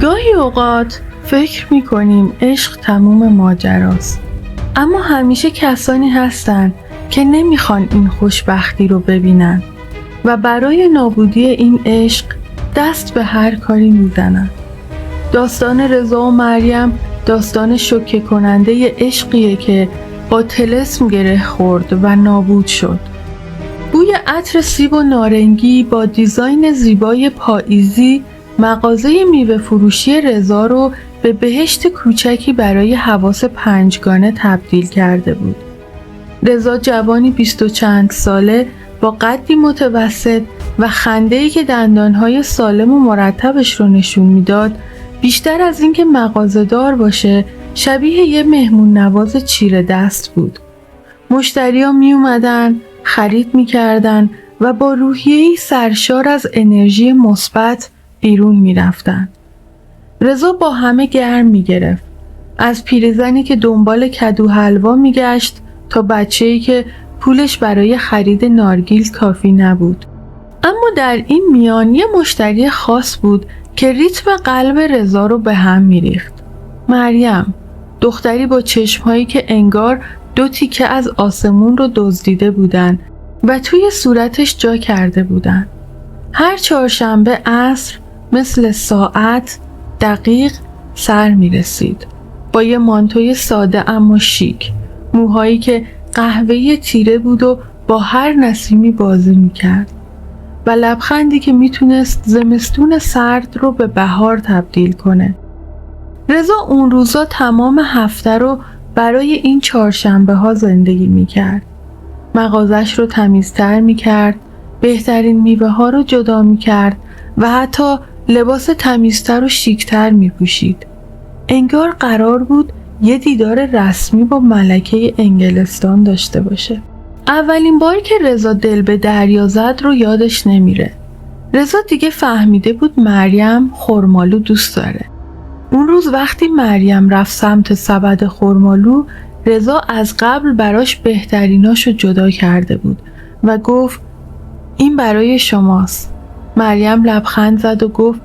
گاهی اوقات فکر میکنیم عشق تموم ماجراست، اما همیشه کسانی هستن که نمیخوان این خوشبختی رو ببینن و برای نابودی این عشق دست به هر کاری میزنن. داستان رضا و مریم داستان شوکه کننده عشقیه که با طلسم گره خورد و نابود شد. بوی عطر سیب و نارنگی با دیزاین زیبای پاییزی مغازه میوه فروشی رضا رو به بهشت کوچکی برای حواس پنجگانه تبدیل کرده بود. رضا جوانی 20 و چند ساله با قدی متوسط و خنده‌ای که دندانهای سالم و مرتبش رو نشون میداد، بیشتر از اینکه مغازه‌دار باشه شبیه یه مهمون نواز چیره دست بود. مشتری‌ها می اومدن، خرید می کردن و با روحیه‌ای سرشار از انرژی مثبت بیرون می رفتن. رضا با همه گرم می گرفت. از پیرزنی که دنبال کدو حلوا می گشت تا بچه‌ای که پولش برای خرید نارگیل کافی نبود. اما در این میان یه مشتری خاص بود که ریتم قلب رضا رو به هم می ریخت. مریم، دختری با چشمهایی که انگار 2 تیکه از آسمون رو دزدیده بودن و توی صورتش جا کرده بودن. هر چهارشنبه عصر مثل ساعت دقیق سر می رسید. با یه مانتوی ساده اما شیک، موهایی که قهوه‌ای تیره بود و با هر نسیمی بازی می کرد و لبخندی که می تونست زمستون سرد رو به بهار تبدیل کنه. رضا اون روزا تمام هفته رو برای این چهارشنبه ها زندگی می کرد. مغازش رو تمیزتر می کرد، بهترین میوه ها رو جدا می کرد و حتی لباس تمیزتر و شیکتر می پوشید. انگار قرار بود یه دیدار رسمی با ملکه انگلستان داشته باشه. اولین بار که رضا دل به دریا زد رو یادش نمیره. رضا دیگه فهمیده بود مریم خرمالو دوست داره. اون روز وقتی مریم رفت سمت سبد خرمالو، رضا از قبل براش بهتریناشو جدا کرده بود و گفت این برای شماست. مریم لبخند زد و گفت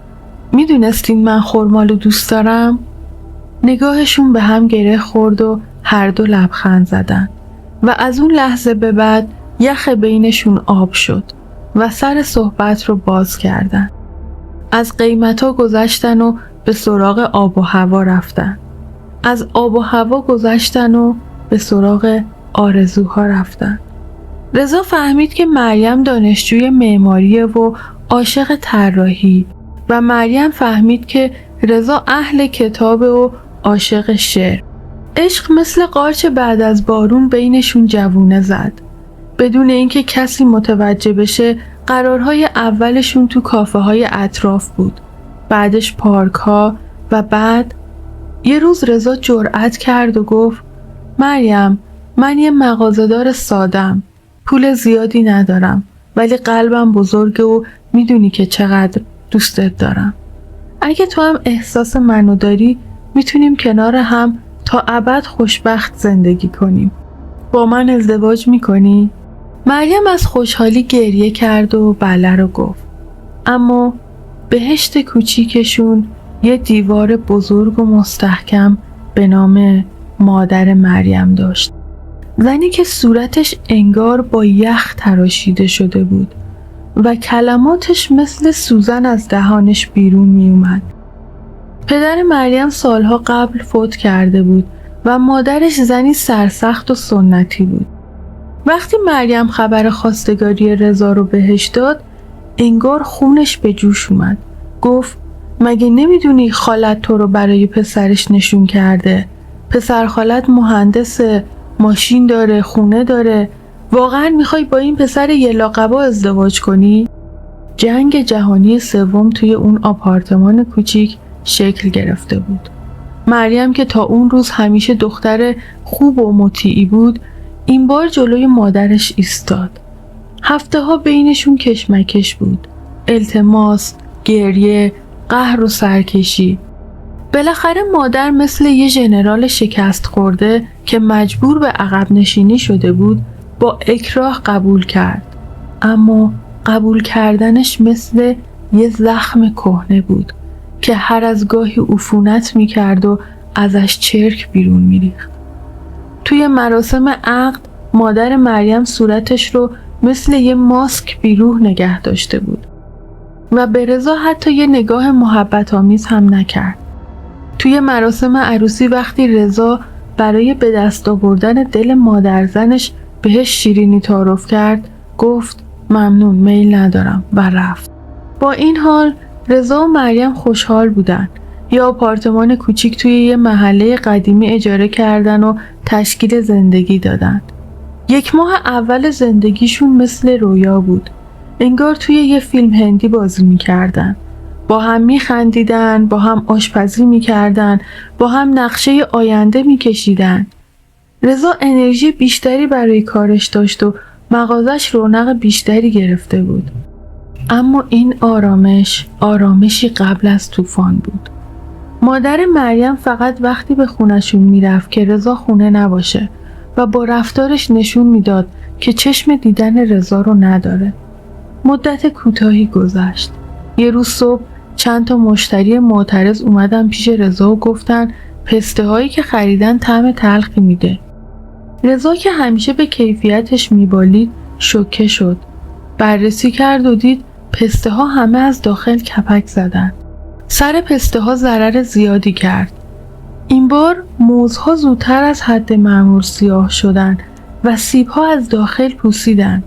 میدونستین من خرمالو دوست دارم؟ نگاهشون به هم گره خورد و هر دو لبخند زدن و از اون لحظه به بعد یخ بینشون آب شد و سر صحبت رو باز کردن. از قیمتا گذشتن و به سراغ آب و هوا رفتن. از آب و هوا گذشتن و به سراغ آرزوها رفتن. رضا فهمید که مریم دانشجوی معماریه و عاشق طراحی و مریم فهمید که رضا اهل کتابه و عاشق شعر. عشق مثل قارچ بعد از بارون بینشون جوونه زد. بدون اینکه کسی متوجه بشه قرارهای اولشون تو کافه های اطراف بود، بعدش پارک ها و بعد یه روز رضا جرأت کرد و گفت مریم، من یه مغازه‌دار سادم، پول زیادی ندارم ولی قلبم بزرگه و میدونی که چقدر دوستت دارم. اگه تو هم احساس منو داری میتونیم کنار هم تا ابد خوشبخت زندگی کنیم. با من ازدواج میکنی؟ مریم از خوشحالی گریه کرد و بله رو گفت. اما بهشت کوچیکشون یه دیوار بزرگ و مستحکم به نام مادر مریم داشت. زنی که صورتش انگار با یخ تراشیده شده بود و کلماتش مثل سوزن از دهانش بیرون می اومد. پدر مریم سالها قبل فوت کرده بود و مادرش زنی سرسخت و سنتی بود. وقتی مریم خبر خواستگاری رضا رو بهش داد، انگار خونش به جوش اومد. گفت مگه نمیدونی خالت تو رو برای پسرش نشون کرده؟ پسر خالت مهندس، ماشین داره، خونه داره. واقعا میخوای با این پسر یلاقبا ازدواج کنی؟ جنگ جهانی سوم توی اون آپارتمان کوچیک شکل گرفته بود. مریم که تا اون روز همیشه دختر خوب و مطیعی بود، این بار جلوی مادرش ایستاد. هفته ها بینشون کشمکش بود. التماس، گریه، قهر و سرکشی. بالاخره مادر مثل یه ژنرال شکست خورده که مجبور به عقب نشینی شده بود با اکراه قبول کرد. اما قبول کردنش مثل یه زخم کهنه بود که هر از گاهی عفونت میکرد و ازش چرک بیرون میریخت. توی مراسم عقد مادر مریم صورتش رو مثل یه ماسک بیروح نگه داشته بود و به رضا حتی یه نگاه محبت آمیز هم نکرد. توی مراسم عروسی وقتی رضا برای به دست آوردن دل مادرزنش بهش شیرینی تعارف کرد، گفت ممنون، میل ندارم و رفت. با این حال رضا و مریم خوشحال بودن. یه آپارتمان کوچیک توی یه محله قدیمی اجاره کردن و تشکیل زندگی دادن. 1 ماه اول زندگیشون مثل رویا بود. انگار توی یه فیلم هندی بازی میکردن. با هم میخندیدن، با هم آشپزی میکردن، با هم نقشه آینده میکشیدن. رضا انرژی بیشتری برای کارش داشت و مغازش رونق بیشتری گرفته بود. اما این آرامشی قبل از طوفان بود. مادر مریم فقط وقتی به خونشون میرفت که رضا خونه نباشه و با رفتارش نشون میداد که چشم دیدن رضا رو نداره. مدت کوتاهی گذشت. یه روز صبح چند تا مشتری معترض اومدن پیش رضا و گفتن پسته هایی که خریدن طعم تلخی میده. رضا که همیشه به کیفیتش میبالید شوکه شد. بررسی کرد و دید پسته ها همه از داخل کپک زدن. سر پسته ها ضرر زیادی کرد. این بار موزها زودتر از حد معمول سیاه شدن و سیب ها از داخل پوسیدن.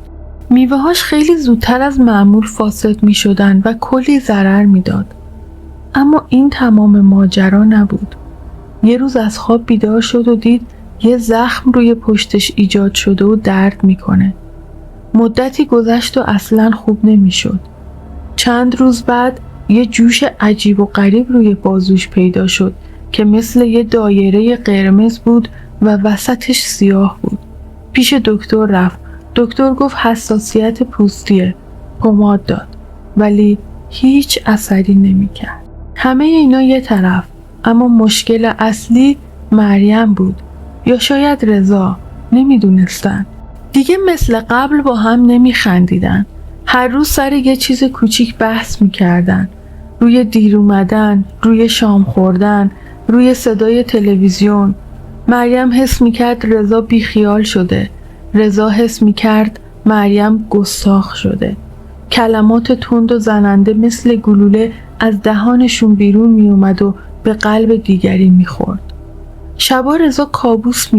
میوه هاش خیلی زودتر از معمول فاسد می شدن و کلی ضرر می داد. اما این تمام ماجرا نبود. یه روز از خواب بیدار شد و دید یه زخم روی پشتش ایجاد شده و درد می کنه. مدتی گذشت و اصلاً خوب نمی شد. چند روز بعد یه جوش عجیب و غریب روی بازوش پیدا شد که مثل یه دایره قرمز بود و وسطش سیاه بود. پیش دکتر رفت. دکتر گفت حساسیت پوستیه. پماد داد ولی هیچ اثری نمی‌کرد. همه اینا یه طرف، اما مشکل اصلی مریم بود یا شاید رضا. نمیدونستن. دیگه مثل قبل با هم نمیخندیدن. هر روز سر یه چیز کوچیک بحث میکردن. روی دیر اومدن، روی شام خوردن، روی صدای تلویزیون. مریم حس میکرد رضا بیخیال شده. رضا حس میکرد مریم گستاخ شده. کلمات تند و زننده مثل گلوله از دهانشون بیرون میومد و به قلب دیگری میخورد. شبا رضا کابوس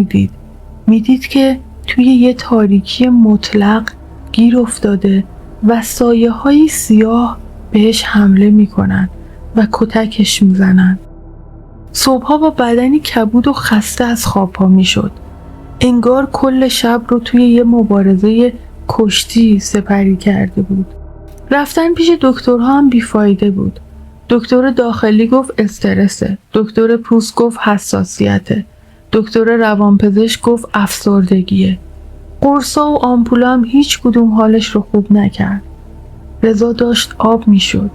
میدید که توی یه تاریکی مطلق گیر افتاده و سایه های سیاه بهش حمله میکنن و کتکش میزنن. صبحها با بدنی کبود و خسته از خواب پا میشد. انگار کل شب رو توی یه مبارزه کشتی سپری کرده بود. رفتن پیش دکترها هم بیفایده بود. دکتر داخلی گفت استرسه، دکتر پوست گفت حساسیته، دکتر روانپزشک گفت افسردگیه. قرصا و آمپولا هم هیچ کدوم حالش رو خوب نکرد. رضا داشت آب میشد.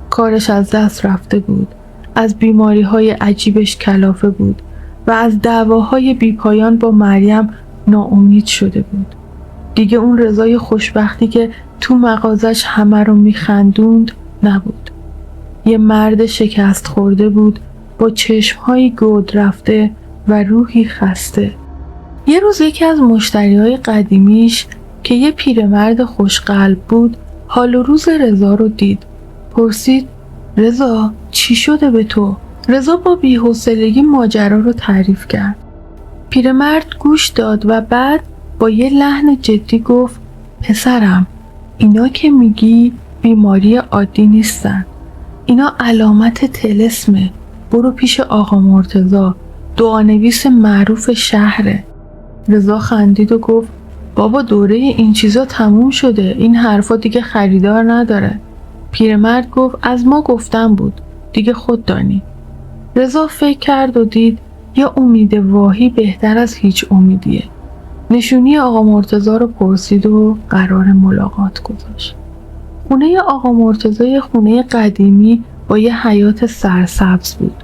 کارش از دست رفته بود. از بیماری‌های عجیبش کلافه بود و از دعواهای بیپایان با مریم ناامید شده بود. دیگه اون رضای خوشبختی که تو مغازش همه رو میخندوند نبود. یه مرد شکست خورده بود با چشم‌های گود رفته و روحی خسته. یه روز یکی از مشتریای قدیمیش که یه پیرمرد خوشقلب بود حال و روز رضا رو دید. پرسید رضا چی شده به تو؟ رضا با بی‌حوصلگی ماجرا رو تعریف کرد. پیرمرد گوش داد و بعد با یه لحن جدی گفت پسرم، اینا که میگی بیماری عادی نیستن. اینا علامت طلسمه. برو پیش آقا مرتضی، دعانویس معروف شهره. رضا خندید و گفت بابا دوره این چیزا تموم شده، این حرفا دیگه خریدار نداره. پیرمرد گفت از ما گفتن بود، دیگه خود دانی. رضا فکر کرد و دید یا امید واهی بهتر از هیچ امیدیه. نشونی آقا مرتضی رو پرسید و قرار ملاقات گذاشت. خونه آقا مرتضی خونه قدیمی با یه حیاط سرسبز بود.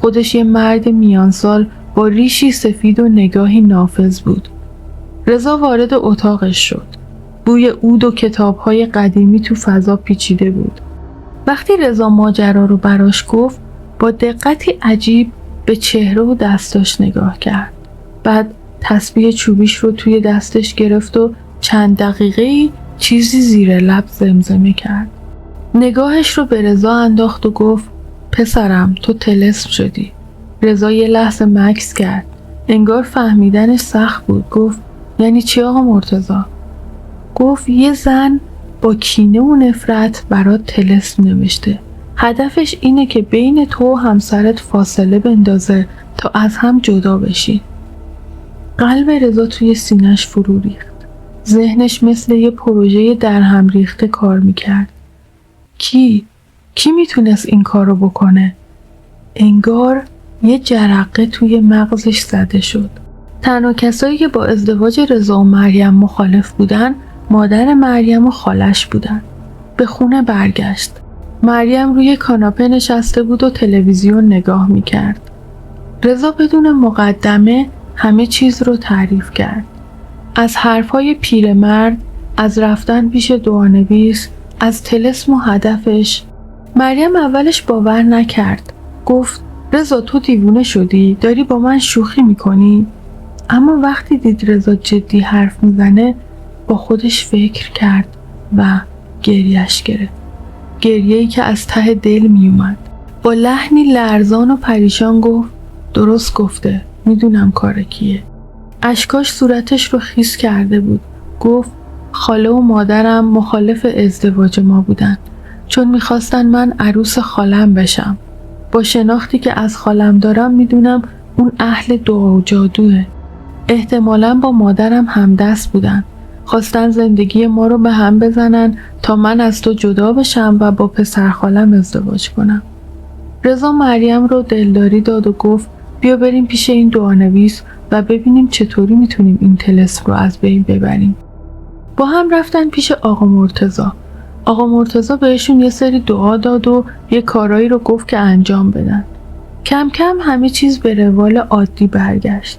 خودش یه مرد میانسال با ریشی سفید و نگاهی نافذ بود. رضا وارد اتاقش شد. بوی عود و کتاب‌های قدیمی تو فضا پیچیده بود. وقتی رضا ماجرا رو براش گفت با دقتی عجیب به چهره و دستاش نگاه کرد. بعد تسبیح چوبیش رو توی دستش گرفت و چند دقیقه‌ای چیزی زیر لب زمزمه کرد. نگاهش رو به رضا انداخت و گفت پسرم تو طلسم شدی. رضا یه لحظه مکث کرد. انگار فهمیدنش سخت بود. گفت یعنی چی آقا مرتضی؟ گفت یه زن با کینه و نفرت برات طلسم نوشته. هدفش اینه که بین تو و همسرت فاصله بندازه تا از هم جدا بشی. قلب رضا توی سینه‌اش فرو ریخت. ذهنش مثل یه پروژه در هم ریخته کار میکرد. کی میتونست این کار رو بکنه؟ انگار یه جرقه توی مغزش زده شد. تنها کسایی که با ازدواج رضا و مریم مخالف بودن مادر مریم و خالش بودن. به خونه برگشت. مریم روی کاناپه نشسته بود و تلویزیون نگاه میکرد. رضا بدون مقدمه همه چیز رو تعریف کرد. از حرفای پیرمرد، از رفتن پیش دعانویس، از طلسم و هدفش. مریم اولش باور نکرد. گفت رضا تو دیوونه شدی؟ داری با من شوخی میکنی؟ اما وقتی دید رضا جدی حرف میزنه با خودش فکر کرد و گریهش گرفت. گریه‌ای که از ته دل میومد. با لحنی لرزان و پریشان گفت درست گفته، میدونم کار کیه. اشکاش صورتش رو خیس کرده بود. گفت خاله و مادرم مخالف ازدواج ما بودن چون میخواستن من عروس خالم بشم. با شناختی که از خالم دارم میدونم اون اهل دعا و جادوه. احتمالاً با مادرم همدست بودن. خواستن زندگی ما رو به هم بزنن تا من از تو جدا بشم و با پسر خالم ازدواج کنم. رضا مریم رو دلداری داد و گفت بیا بریم پیش این دعانویس و ببینیم چطوری میتونیم این طلسم رو از بین ببریم. با هم رفتن پیش آقا مرتضی. آقا مرتضی بهشون یه سری دعا داد و یه کارایی رو گفت که انجام بدن. کم کم همه چیز به روال عادی برگشت.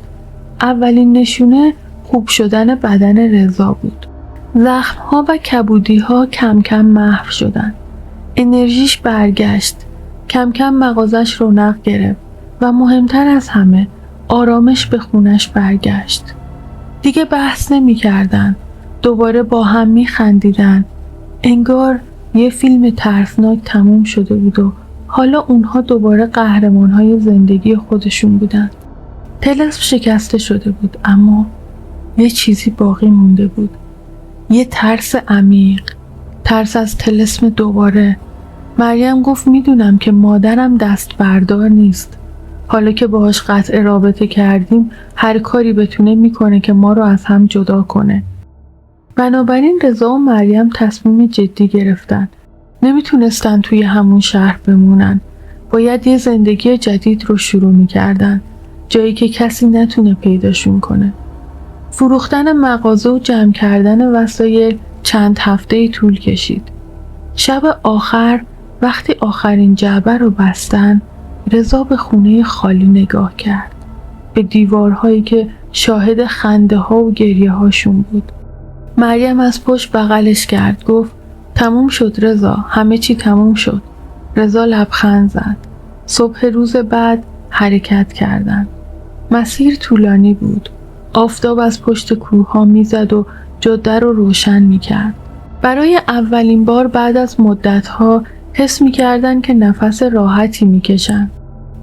اولین نشونه خوب شدن بدن رضا بود. زخم‌ها و کبودی‌ها کم کم محو شدن. انرژیش برگشت. کم کم مغازش رونق گرفت و مهمتر از همه آرامش به خونش برگشت. دیگه بحث نمی کردن. دوباره با هم می خندیدن. انگار یه فیلم ترسناک تموم شده بود و حالا اونها دوباره قهرمان‌های زندگی خودشون بودن. طلسم شکسته شده بود اما یه چیزی باقی مونده بود. یه ترس عمیق. ترس از طلسم دوباره. مریم گفت میدونم که مادرم دست بردار نیست. حالا که باهاش قطع رابطه کردیم هر کاری بتونه میکنه که ما رو از هم جدا کنه. بنابراین رضا و مریم تصمیم جدی گرفتن. نمیتونستن توی همون شهر بمونن. باید یه زندگی جدید رو شروع میکردن. جایی که کسی نتونه پیداشون کنه. فروختن مغازه و جمع کردن وسایل چند هفته طول کشید. شب آخر وقتی آخرین جعبه رو بستن رضا به خونه خالی نگاه کرد. به دیوارهایی که شاهد خنده ها و گریه هاشون بود. مریم از پشت بغلش کرد. گفت تموم شد رضا، همه چی تموم شد. رضا لبخند زد. صبح روز بعد حرکت کردن. مسیر طولانی بود. آفتاب از پشت کوه‌ها میزد و جاده رو روشن میکرد. برای اولین بار بعد از مدت‌ها حس میکردن که نفس راحتی میکشن.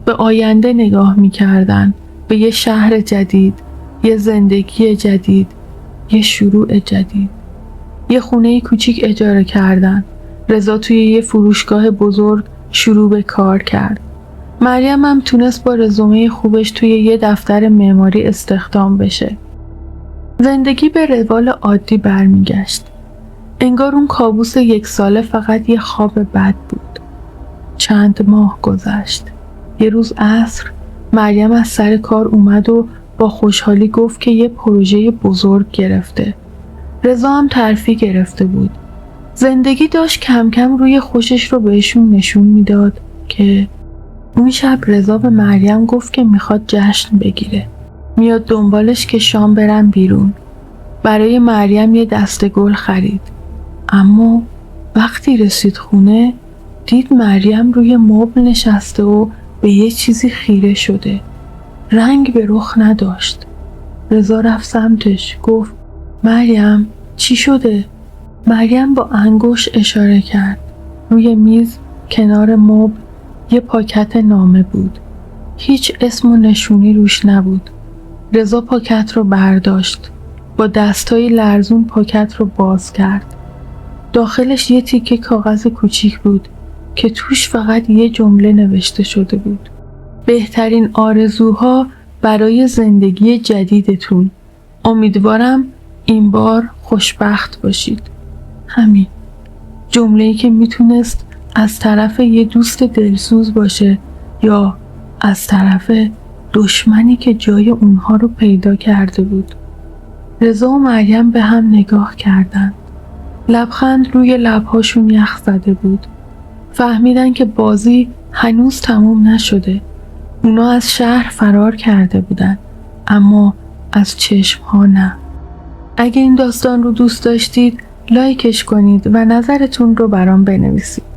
به آینده نگاه میکردن. به یه شهر جدید، یه زندگی جدید، یه شروع جدید. یه خونه کوچیک اجاره کردن. رضا توی یه فروشگاه بزرگ شروع به کار کرد. مریم هم تونست با رزومه خوبش توی یه دفتر معماری استخدام بشه. زندگی به روال عادی برمیگشت. انگار اون کابوس 1 ساله فقط یه خواب بد بود. چند ماه گذشت. یه روز عصر مریم از سر کار اومد و با خوشحالی گفت که یه پروژه بزرگ گرفته. رضا هم ترفیع گرفته بود. زندگی داشت کم کم روی خوشش رو بهشون نشون میداد که اون شب رضا به مریم گفت که میخواد جشن بگیره. میاد دنبالش که شام برن بیرون. برای مریم یه دسته گل خرید. اما وقتی رسید خونه دید مریم روی مبل نشسته و به یه چیزی خیره شده. رنگ به رخ نداشت. رضا رفت سمتش، گفت مریم چی شده؟ مریم با انگشت اشاره کرد. روی میز کنار مبل یه پاکت نامه بود. هیچ اسم و نشونی روش نبود. رضا پاکت رو برداشت. با دستای لرزون پاکت رو باز کرد. داخلش یه تیکه کاغذ کوچیک بود که توش فقط یه جمله نوشته شده بود. بهترین آرزوها برای زندگی جدیدتون. امیدوارم این بار خوشبخت باشید. همین. جمله‌ای که میتونست از طرف یه دوست دلسوز باشه یا از طرف دشمنی که جای اونها رو پیدا کرده بود. رضا و مریم به هم نگاه کردند. لبخند روی لبهاشون یخ زده بود. فهمیدن که بازی هنوز تموم نشده. اونا از شهر فرار کرده بودن، اما از چشم‌ها نه. اگه این داستان رو دوست داشتید لایکش کنید و نظرتون رو برام بنویسید.